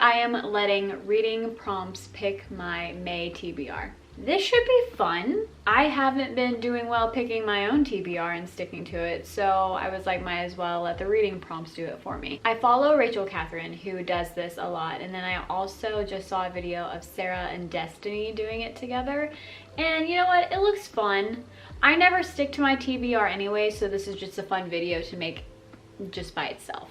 I am letting reading prompts pick my May TBR. This should be fun. I haven't been doing well picking my own TBR and sticking to it, so I was like, might as well let the reading prompts do it for me. I follow Rachel Catherine, who does this a lot, and then I also just saw a video of Sarah and Destiny doing it together, and you know what? It looks fun. I never stick to my TBR anyway, so this is just a fun video to make just by itself.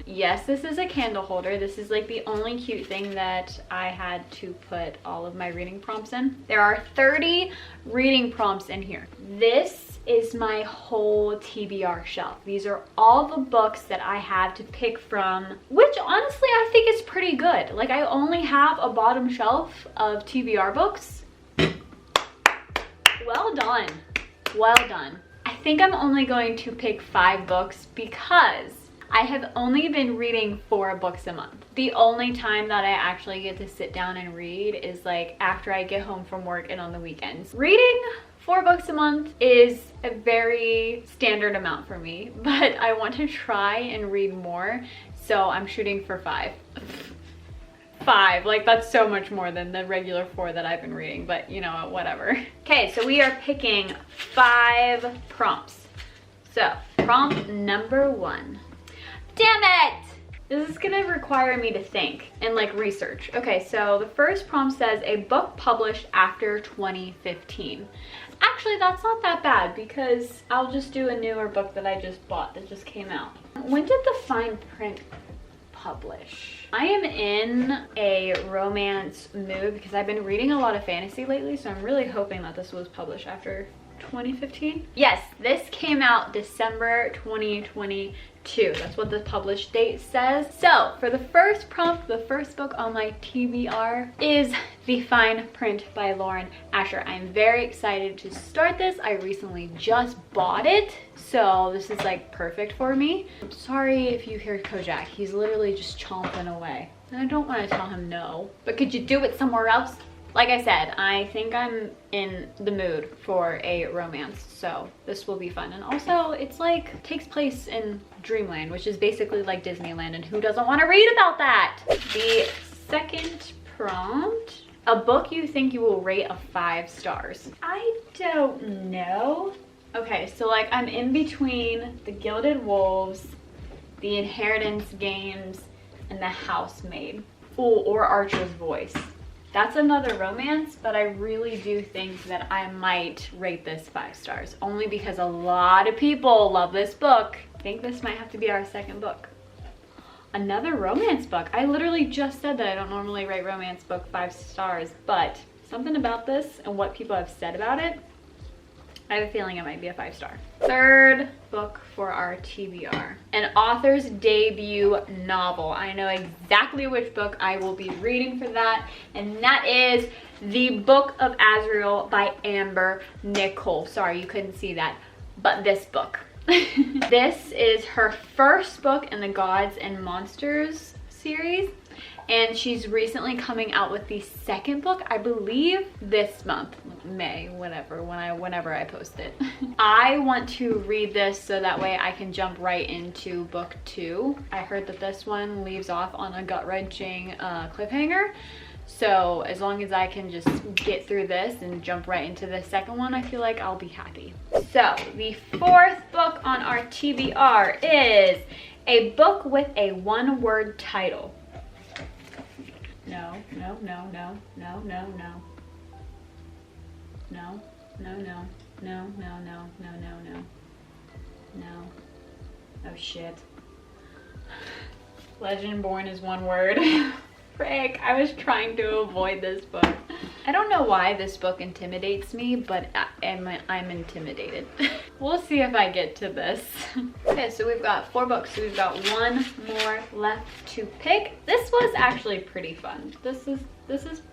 Yes, this is a candle holder. This is like the only cute thing that I had to put all of my reading prompts in. There are 30 reading prompts in here. This is my whole TBR shelf. These are all the books that I have to pick from, which honestly I think is pretty good. Like, I only have a bottom shelf of TBR books. Well done. Well done. I think I'm only going to pick 5 books because I have only been reading 4 books a month. The only time that I actually get to sit down and read is like after I get home from work and on the weekends. Reading 4 books a month is a very standard amount for me, but I want to try and read more, so I'm shooting for 5. 5, like that's so much more than the regular 4 that I've been reading, but you know what, whatever. Okay, so we are picking 5 prompts. So prompt number 1. Damn it! This is gonna require me to think and like research. Okay, so the first prompt says a book published after 2015. Actually, that's not that bad because I'll just do a newer book that I just bought that just came out. When did the fine print publish? I am in a romance mood because I've been reading a lot of fantasy lately, so I'm really hoping that this was published after 2015. Yes, this came out December 2022. That's what the published date says. So for the first prompt, the first book on my TBR is The Fine Print by Lauren Asher. I'm very excited to start this. I recently just bought it, so this is like perfect for me. I'm sorry if you hear Kojak. He's literally just chomping away. And I don't want to tell him no, but could you do it somewhere else? Like I said, I think I'm in the mood for a romance, so this will be fun. And also, it's like, takes place in Dreamland, which is basically like Disneyland, and who doesn't want to read about that? The second prompt, a book you think you will rate a 5 stars. I don't know. Okay, so like I'm in between The Gilded Wolves, The Inheritance Games, and The Housemaid. Ooh, or Archer's Voice. That's another romance, but I really do think that I might rate this 5 stars, only because a lot of people love this book. I think this might have to be our second book. Another romance book. I literally just said that I don't normally rate romance book 5 stars, but something about this and what people have said about it, I have a feeling it might be a 5 star. Third book for our TBR. An author's debut novel. I know exactly which book I will be reading for that, and that is The Book of Azrael by Amber Nicole. Sorry, you couldn't see that, but this book. This is her first book in the Gods and Monsters series, and she's recently coming out with the second book, I believe this month, May, whenever I post it. I want to read this so that way I can jump right into book 2. I heard that this one leaves off on a gut-wrenching cliffhanger. So as long as I can just get through this and jump right into the second one, I feel like I'll be happy. So the fourth book on our TBR is a book with a 1-word title. No, no, no, no, no, no, no. No, no, no, no, no, no, no, no, no. No. Oh shit. Legend Born is 1 word. Frick, I was trying to avoid this book. I don't know why this book intimidates me, but I'm intimidated. We'll see if I get to this. Okay, so we've got 4 books, so we've got 1 more left to pick. This was actually pretty fun. This is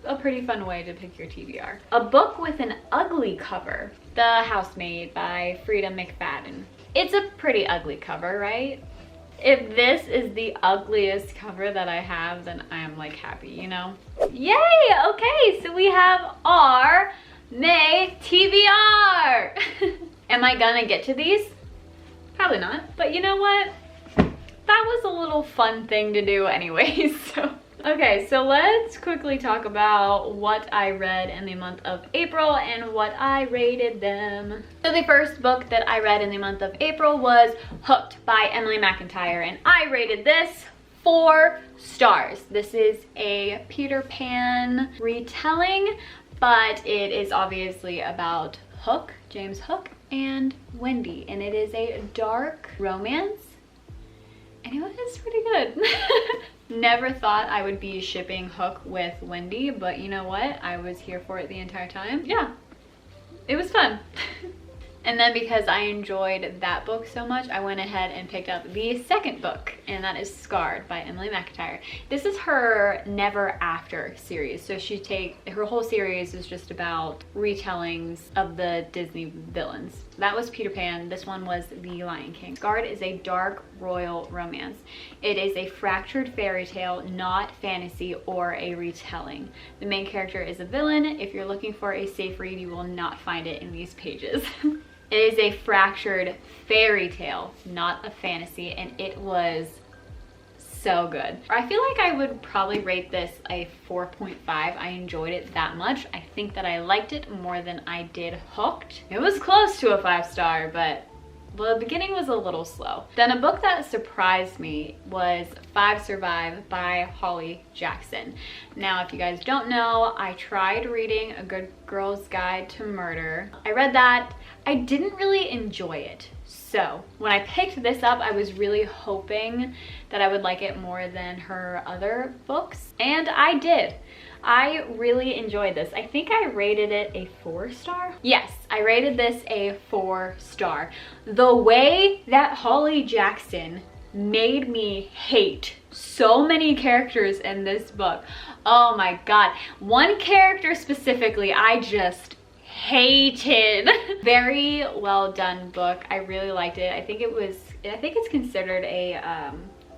a pretty fun way to pick your TBR. A book with an ugly cover. The Housemaid by Frida McFadden. It's a pretty ugly cover, right? If this is the ugliest cover that I have, then I am like happy, you know? Yay! Okay, so we have our May TBR. Am I gonna get to these? Probably not, but you know what? That was a little fun thing to do anyways, so Okay, so let's quickly talk about what I read in the month of April and what I rated them. So the first book that I read in the month of April was Hooked by Emily McIntyre, and I rated this 4 stars. This is a Peter Pan retelling, but it is obviously about Hook, James Hook, and Wendy, and it is a dark romance, and it was pretty good. Never thought I would be shipping Hook with Wendy, but you know what? I was here for it the entire time. Yeah, it was fun. And then because I enjoyed that book so much, I went ahead and picked up the second book, and that is Scarred by Emily McIntyre. This is her Never After series. So her whole series is just about retellings of the Disney villains. That was Peter Pan. This one was The Lion King. Scarred is a dark royal romance. It is a fractured fairy tale, not fantasy or a retelling. The main character is a villain. If you're looking for a safe read, you will not find it in these pages. It is a fractured fairy tale, not a fantasy, and it was so good. I feel like I would probably rate this a 4.5. I enjoyed it that much. I think that I liked it more than I did Hooked. It was close to a 5-star, but the beginning was a little slow. Then a book that surprised me was 5 Survive by Holly Jackson. Now, if you guys don't know, I tried reading A Good Girl's Guide to Murder. I read that. I didn't really enjoy it. So when I picked this up, I was really hoping that I would like it more than her other books, and I did. I really enjoyed this. I think I rated it a 4-star. Yes, I rated this a 4-star. The way that Holly Jackson made me hate so many characters in this book. Oh my God. One character specifically, I just hated. Very well done book. I really liked it. I think it's considered a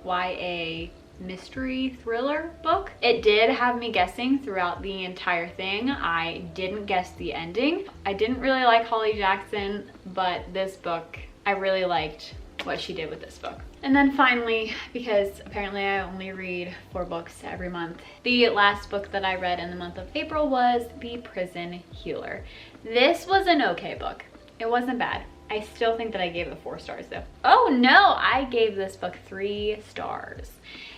YA mystery thriller book. It did have me guessing throughout the entire thing. I didn't guess the ending. I didn't really like Holly Jackson, but this book, I really liked what she did with this book. And then finally, because apparently I only read 4 books every month, the last book that I read in the month of April was The Prison Healer. This was an okay book. It wasn't bad. I still think that I gave it 4 stars though. Oh no, I gave this book 3 stars.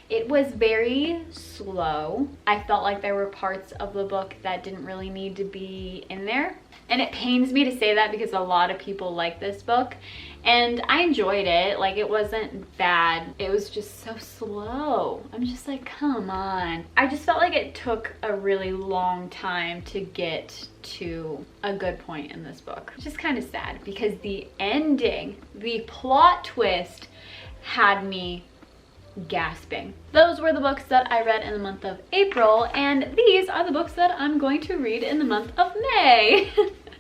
It was very slow. I felt like there were parts of the book that didn't really need to be in there. And it pains me to say that because a lot of people like this book. And I enjoyed it. Like, it wasn't bad. It was just so slow. I'm just like, come on. I just felt like it took a really long time to get to a good point in this book. Which is kind of sad because the ending, the plot twist had me gasping. Those were the books that I read in the month of April, and these are the books that I'm going to read in the month of May.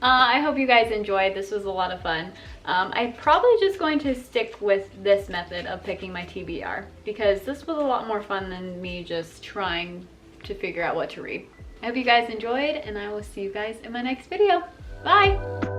I hope you guys enjoyed. This was a lot of fun. I'm probably just going to stick with this method of picking my TBR because this was a lot more fun than me just trying to figure out what to read. I hope you guys enjoyed, and I will see you guys in my next video. Bye!